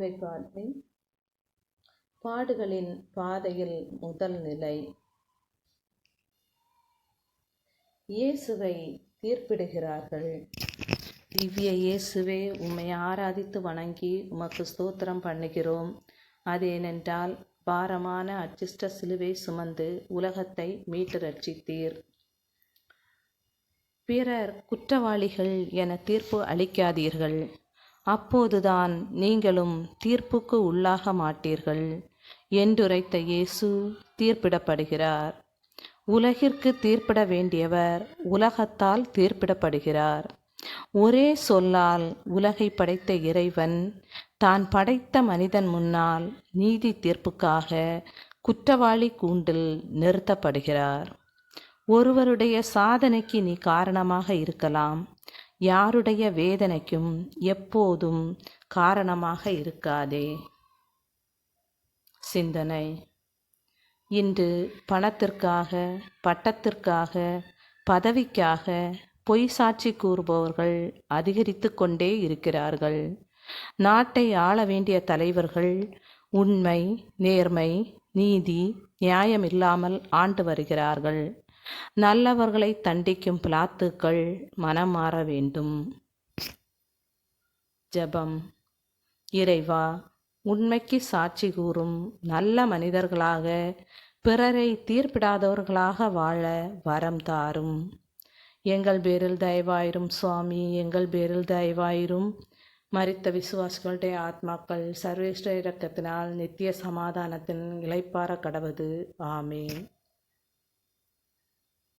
இறைவார்த்தை பாடுகளின் பாதையில் முதல் நிலை. இயேசுவை தீர்ப்பிடுகிறார்கள். திவ்ய இயேசுவே, உம்மை ஆராதித்து வணங்கி உமக்கு ஸ்தோத்திரம் பண்ணுகிறோம். அதேனென்றால் பாரமான அச்சிஷ்ட சிலுவை சுமந்து உலகத்தை மீட்டு ரட்சித்தீர். பிறர் குற்றவாளிகள் என தீர்ப்பு அளிக்காதீர்கள். அப்போதுதான் நீங்களும் தீர்ப்புக்கு உள்ளாக மாட்டீர்கள் என்றுரைத்த இயேசு தீர்ப்பிடப்படுகிறார். உலகிற்கு தீர்ப்பிட வேண்டியவர் உலகத்தால் தீர்ப்பிடப்படுகிறார். ஒரே சொல்லால் உலகை படைத்த இறைவன் தான் படைத்த மனிதன் முன்னால் நீதி தீர்ப்புக்காக குற்றவாளி கூண்டில் நிறுத்தப்படுகிறார். ஒருவருடைய சாதனைக்கு நீ காரணமாக இருக்கலாம், யாருடைய வேதனைக்கும் எப்போதும் காரணமாக இருக்காதே. சிந்தனை: இன்று பணத்திற்காக, பட்டத்திற்காக, பதவிக்காக பொய் சாட்சி கூறுபவர்கள் அதிகரித்து கொண்டே இருக்கிறார்கள். நாட்டை ஆள வேண்டிய தலைவர்கள் உண்மை, நேர்மை, நீதி, நியாயம் இல்லாமல் ஆண்டு வருகிறார்கள். நல்லவர்களை தண்டிக்கும் பிலாத்துக்கள் மனம் மாற வேண்டும். ஜெபம். இறைவா, உண்மைக்கு சாட்சி கூறும் நல்ல மனிதர்களாக, பிறரை தீர்ப்பிடாதவர்களாக வாழ வரம் தாரும். எங்கள் பேரில் தயவாயிரும் சுவாமி, எங்கள் பேரில் தயவாயிரும். மரித்த விசுவாசிகளுடைய ஆத்மாக்கள் சர்வேஸ்வர இரக்கத்தினால் நித்திய சமாதானத்தின் இளைப்பாற கடவது. ஆமேன்.